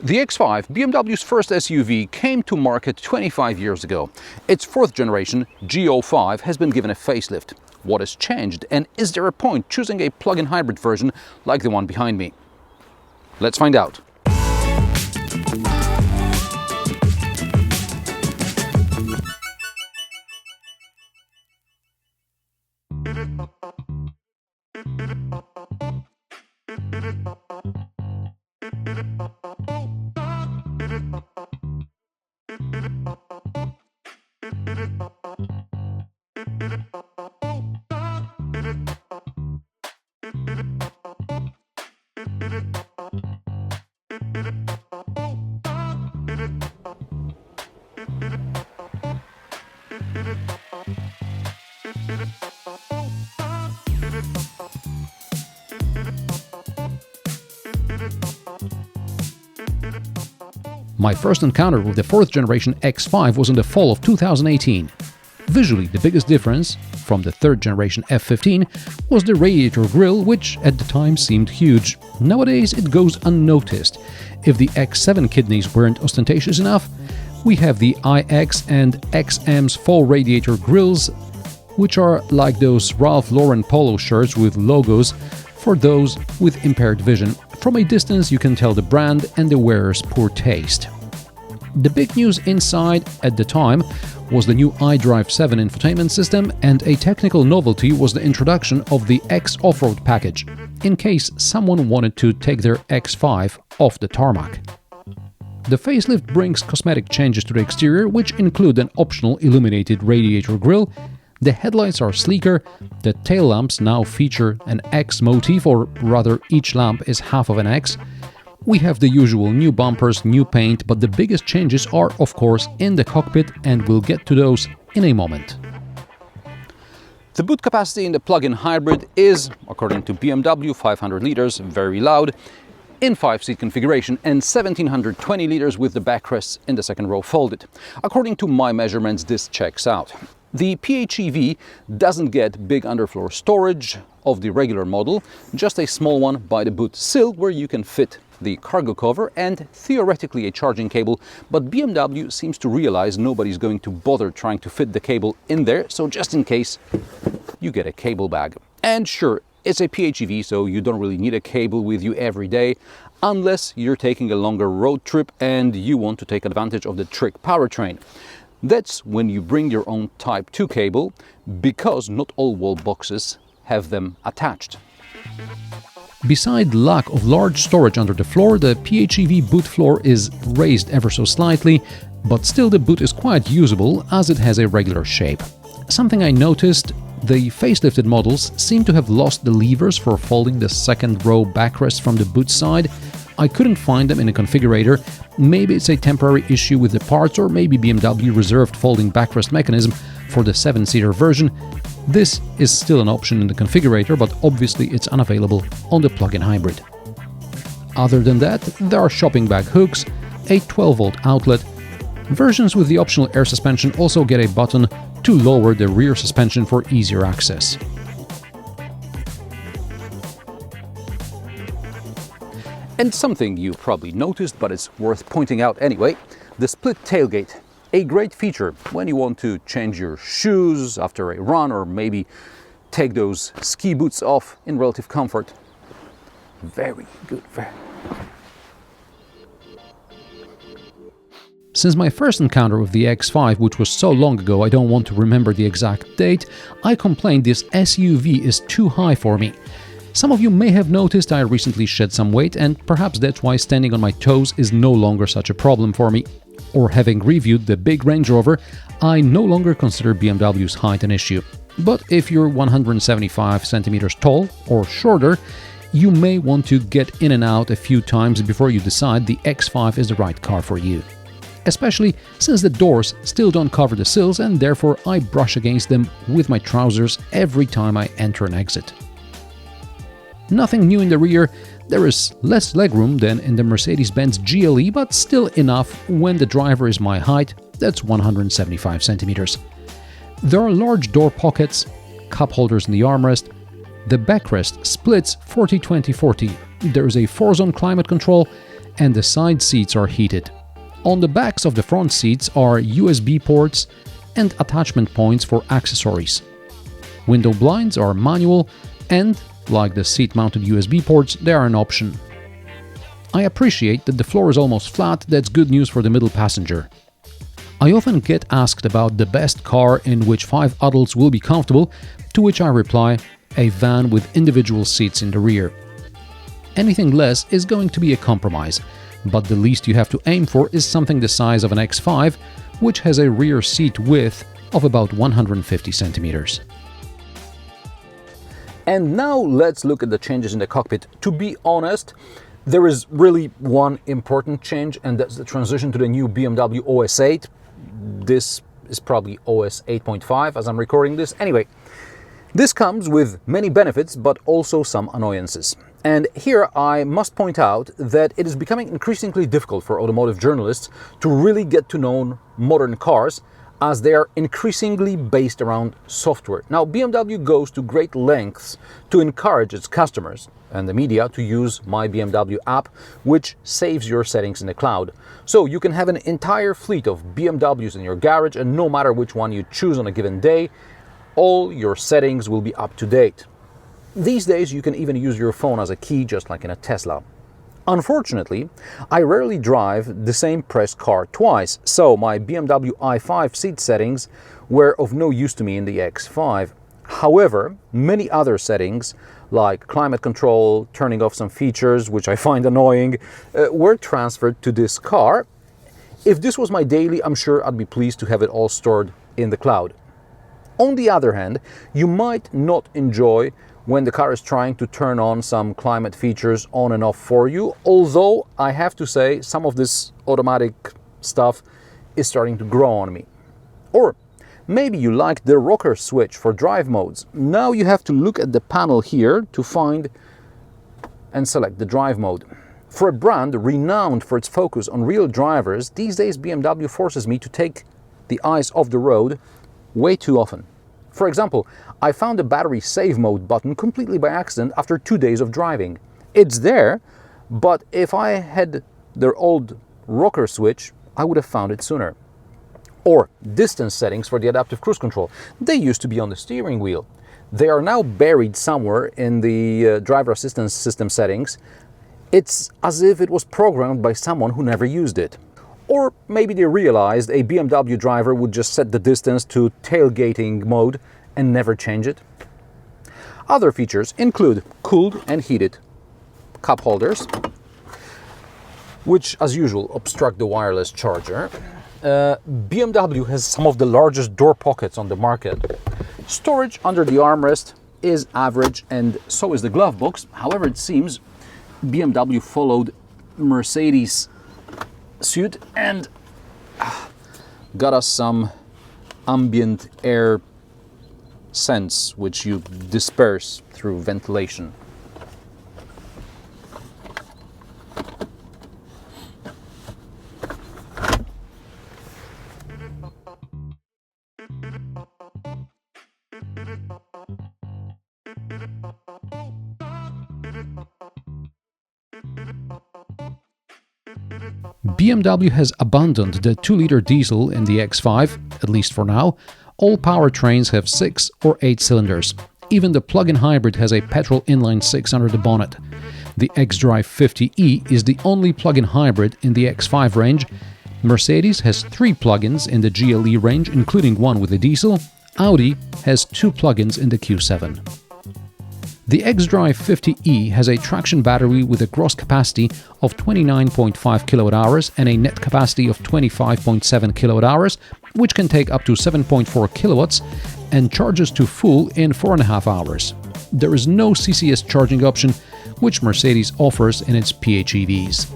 The X5, BMW's first SUV, came to market 25 years ago. Its fourth generation, G05, has been given a facelift. What has changed, and is there a point choosing a plug-in hybrid version like the one behind me? Let's find out. My first encounter with the fourth generation X5 was in the fall of 2018. Visually, the biggest difference from the third generation F15 was the radiator grille, which at the time seemed huge. Nowadays it goes unnoticed. If the X7 kidneys weren't ostentatious enough, we have the iX and XM's full radiator grilles, which are like those Ralph Lauren polo shirts with logos for those with impaired vision. From a distance you can tell the brand and the wearer's poor taste. The big news inside at the time was the new xDrive7 infotainment system, and a technical novelty was the introduction of the X off-road package, in case someone wanted to take their X5 off the tarmac. The facelift brings cosmetic changes to the exterior, which include an optional illuminated radiator grille. The headlights are sleeker, the tail lamps now feature an X motif, or rather each lamp is half of an X. We have the usual new bumpers, new paint, but the biggest changes are of course in the cockpit, and we'll get to those in a moment. The boot capacity in the plug-in hybrid is, according to BMW, 500 liters, very loud, in 5-seat configuration, and 1720 liters with the backrests in the second row folded. According to my measurements, this checks out. The PHEV doesn't get big underfloor storage of the regular model, just a small one by the boot sill where you can fit the cargo cover and theoretically a charging cable, but BMW seems to realize nobody's going to bother trying to fit the cable in there, so just in case, you get a cable bag. And sure, it's a PHEV, so you don't really need a cable with you every day, unless you're taking a longer road trip and you want to take advantage of the Trick powertrain. That's when you bring your own Type 2 cable, because not all wall boxes have them attached. Beside lack of large storage under the floor, the PHEV boot floor is raised ever so slightly, but still the boot is quite usable as it has a regular shape. Something I noticed, the facelifted models seem to have lost the levers for folding the second row backrest from the boot side. I couldn't find them in a configurator. Maybe it's a temporary issue with the parts, or maybe BMW reserved folding backrest mechanism for the 7-seater version. This is still an option in the configurator, but obviously it's unavailable on the plug-in hybrid. Other than that, there are shopping bag hooks, a 12-volt outlet. Versions with the optional air suspension also get a button to lower the rear suspension for easier access. And something you probably noticed, but it's worth pointing out anyway, the split tailgate. A great feature when you want to change your shoes after a run, or maybe take those ski boots off in relative comfort. Very good. Since my first encounter with the X5, which was so long ago I don't want to remember the exact date, I complained this SUV is too high for me. Some of you may have noticed I recently shed some weight, and perhaps that's why standing on my toes is no longer such a problem for me. Or having reviewed the big Range Rover, I no longer consider BMW's height an issue. But if you're 175 centimeters tall or shorter, you may want to get in and out a few times before you decide the X5 is the right car for you. Especially since the doors still don't cover the sills, and therefore I brush against them with my trousers every time I enter and exit. Nothing new in the rear. There is less legroom than in the Mercedes-Benz GLE, but still enough when the driver is my height, that's 175 centimeters. There are large door pockets, cup holders in the armrest. The backrest splits 40-20-40. There is a 4-zone climate control, and the side seats are heated. On the backs of the front seats are USB ports and attachment points for accessories. Window blinds are manual and, like the seat-mounted USB ports, they are an option. I appreciate that the floor is almost flat. That's good news for the middle passenger. I often get asked about the best car in which 5 adults will be comfortable, to which I reply, a van with individual seats in the rear. Anything less is going to be a compromise, but the least you have to aim for is something the size of an X5, which has a rear seat width of about 150 centimeters. And now let's look at the changes in the cockpit. To be honest, there is really one important change, and that's the transition to the new BMW OS 8. This is probably OS 8.5 as I'm recording this. Anyway, this comes with many benefits, but also some annoyances. And here I must point out that it is becoming increasingly difficult for automotive journalists to really get to know modern cars, as they are increasingly based around software. Now, BMW goes to great lengths to encourage its customers and the media to use My BMW app, which saves your settings in the cloud. So you can have an entire fleet of BMWs in your garage, and no matter which one you choose on a given day, all your settings will be up to date. These days, you can even use your phone as a key, just like in a Tesla. Unfortunately, I rarely drive the same press car twice, so my BMW i5 seat settings were of no use to me in the X5. However, many other settings, like climate control, turning off some features, which I find annoying, were transferred to this car. If this was my daily, I'm sure I'd be pleased to have it all stored in the cloud. On the other hand, you might not enjoy when the car is trying to turn on some climate features on and off for you, although I have to say some of this automatic stuff is starting to grow on me. Or maybe you like the rocker switch for drive modes. Now you have to look at the panel here to find and select the drive mode. For a brand renowned for its focus on real drivers, these days BMW forces me to take the eyes off the road way too often. For example, I found the battery save mode button completely by accident after 2 days of driving. It's there, but if I had the old rocker switch, I would have found it sooner. Or distance settings for the adaptive cruise control. They used to be on the steering wheel. They are now buried somewhere in the driver assistance system settings. It's as if it was programmed by someone who never used it. Or maybe they realized a BMW driver would just set the distance to tailgating mode and never change it. Other features include cooled and heated cup holders, which as usual obstruct the wireless charger. BMW has some of the largest door pockets on the market. Storage under the armrest is average, and so is the glove box. However, it seems BMW followed Mercedes' suit and got us some ambient air scents, which you disperse through ventilation. BMW has abandoned the 2-liter diesel in the X5, at least for now. All powertrains have 6 or 8 cylinders. Even the plug-in hybrid has a petrol inline-6 under the bonnet. The xDrive50e is the only plug-in hybrid in the X5 range. Mercedes has 3 plug-ins in the GLE range, including one with a diesel. Audi has 2 plug-ins in the Q7. The xDrive50e has a traction battery with a gross capacity of 29.5 kWh and a net capacity of 25.7 kWh, which can take up to 7.4 kilowatts and charges to full in 4.5 hours. There is no CCS charging option, which Mercedes offers in its PHEVs.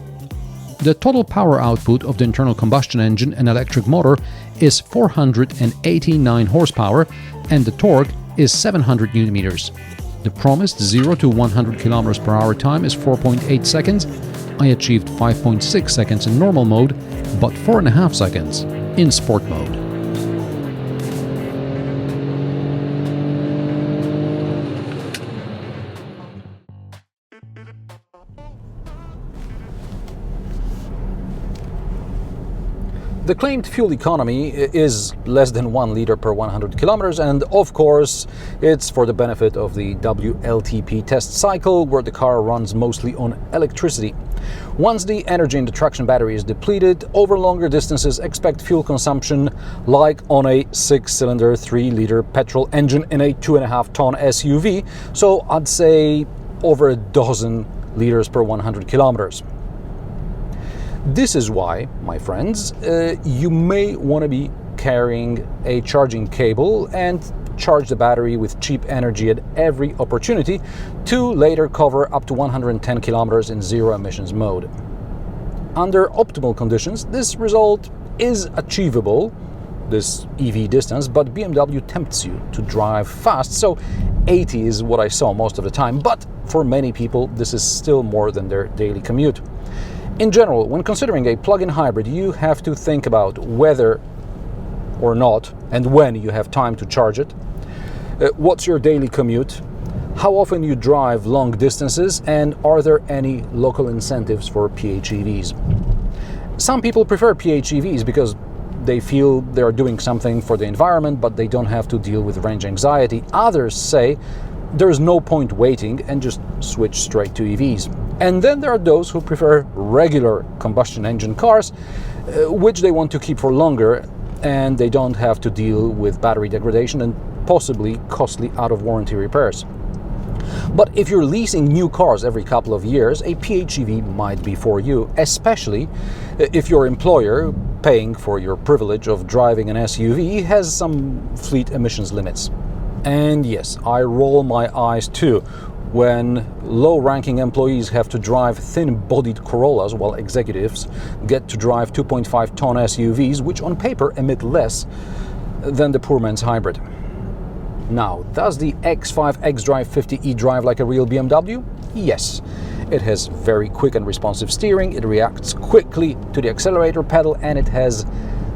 The total power output of the internal combustion engine and electric motor is 489 horsepower and the torque is 700 Nm. The promised 0 to 100 km per hour time is 4.8 seconds. I achieved 5.6 seconds in normal mode, but 4.5 seconds in sport mode. The claimed fuel economy is less than 1 liter per 100 kilometers, and of course it's for the benefit of the WLTP test cycle, where the car runs mostly on electricity. Once the energy in the traction battery is depleted, over longer distances expect fuel consumption like on a 6-cylinder 3-liter petrol engine in a 2.5-ton SUV, so I'd say over a dozen liters per 100 kilometers. This is why, my friends, you may want to be carrying a charging cable and charge the battery with cheap energy at every opportunity to later cover up to 110 kilometers in zero emissions mode. Under optimal conditions, this result is achievable, this EV distance, but BMW tempts you to drive fast, so 80 is what I saw most of the time, but for many people this is still more than their daily commute. In general, when considering a plug-in hybrid, you have to think about whether or not and when you have time to charge it, what's your daily commute, how often you drive long distances, and are there any local incentives for PHEVs. Some people prefer PHEVs because they feel they are doing something for the environment, but they don't have to deal with range anxiety. Others say there's no point waiting and just switch straight to EVs. And then there are those who prefer regular combustion engine cars, which they want to keep for longer, and they don't have to deal with battery degradation and possibly costly out-of-warranty repairs. But if you're leasing new cars every couple of years, a PHEV might be for you, especially if your employer, paying for your privilege of driving an SUV, has some fleet emissions limits. And yes, I roll my eyes too when low-ranking employees have to drive thin-bodied Corollas while executives get to drive 2.5-ton SUVs, which on paper emit less than the poor man's hybrid. Now, does the X5 xDrive50e drive like a real BMW? Yes. It has very quick and responsive steering, it reacts quickly to the accelerator pedal, and it has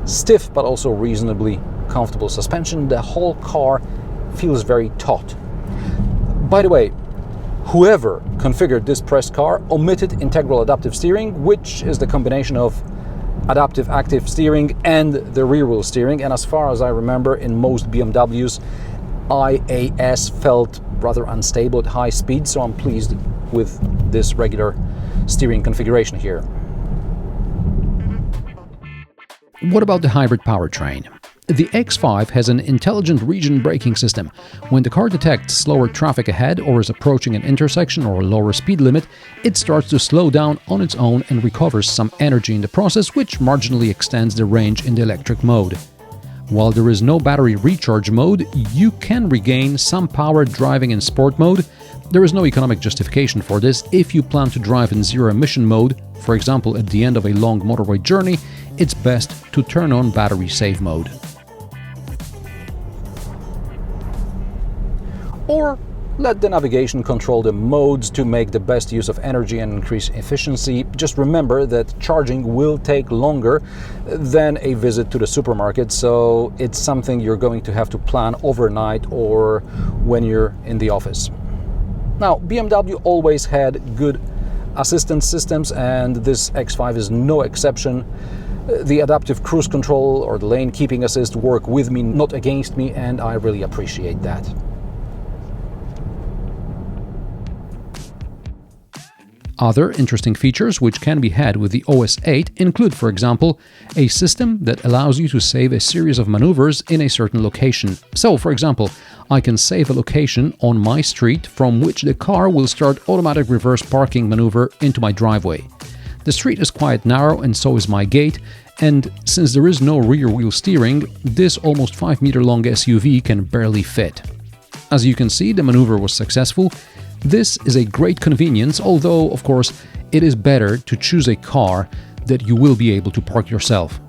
stiff but also reasonably comfortable suspension. The whole car feels very taut. By the way, whoever configured this press car omitted integral adaptive steering, which is the combination of adaptive active steering and the rear wheel steering, and as far as I remember, in most BMWs IAS felt rather unstable at high speed, so I'm pleased with this regular steering configuration here. What about the hybrid powertrain? The X5 has an intelligent region braking system. When the car detects slower traffic ahead or is approaching an intersection or a lower speed limit, it starts to slow down on its own and recovers some energy in the process, which marginally extends the range in the electric mode. While there is no battery recharge mode, you can regain some power driving in sport mode. There is no economic justification for this. If you plan to drive in zero-emission mode, for example at the end of a long motorway journey, it's best to turn on battery save mode. Or let the navigation control the modes to make the best use of energy and increase efficiency. Just remember that charging will take longer than a visit to the supermarket, so it's something you're going to have to plan overnight or when you're in the office. Now, BMW always had good assistance systems, and this X5 is no exception. The adaptive cruise control or the lane keeping assist work with me, not against me, and I really appreciate that. Other interesting features which can be had with the OS 8 include, for example, a system that allows you to save a series of maneuvers in a certain location. So, for example, I can save a location on my street from which the car will start automatic reverse parking maneuver into my driveway. The street is quite narrow and so is my gate, and since there is no rear wheel steering, this almost 5-meter long SUV can barely fit. As you can see, the maneuver was successful. This is a great convenience, although, of course, it is better to choose a car that you will be able to park yourself.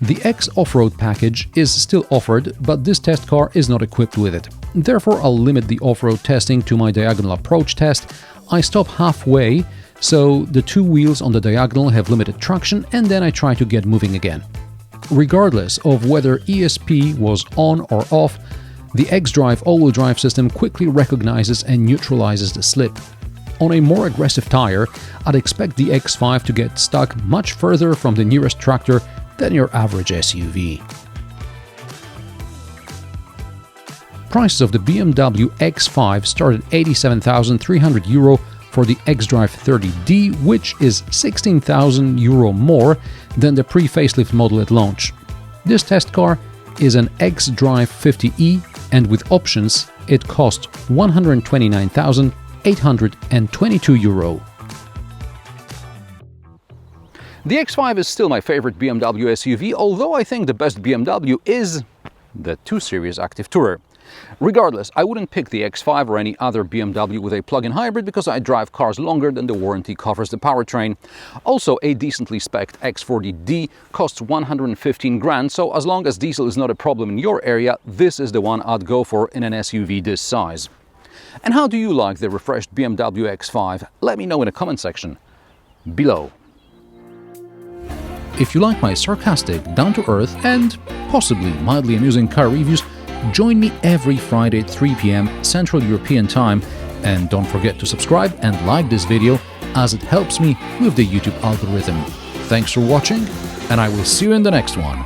The X off-road package is still offered, but this test car is not equipped with it. Therefore, I'll limit the off-road testing to my diagonal approach test. I stop halfway, so the two wheels on the diagonal have limited traction, and then I try to get moving again. Regardless of whether ESP was on or off, the xDrive all-wheel drive system quickly recognizes and neutralizes the slip. On a more aggressive tire, I'd expect the X5 to get stuck much further from the nearest tractor than your average SUV. Prices of the BMW X5 start at €87,300 for the xDrive50e, which is €16,000 more than the pre-facelift model at launch. This test car is an xDrive50e, and with options, it costs €129,822. The X5 is still my favorite BMW SUV, although I think the best BMW is the 2 Series Active Tourer. Regardless, I wouldn't pick the X5 or any other BMW with a plug-in hybrid because I drive cars longer than the warranty covers the powertrain. Also, a decently spec'd X40D costs 115 grand, so as long as diesel is not a problem in your area, this is the one I'd go for in an SUV this size. And how do you like the refreshed BMW X5? Let me know in the comment section below. If you like my sarcastic, down-to-earth and possibly mildly amusing car reviews, join me every Friday at 3 p.m. Central European Time, and don't forget to subscribe and like this video as it helps me with the YouTube algorithm. Thanks for watching, and I will see you in the next one.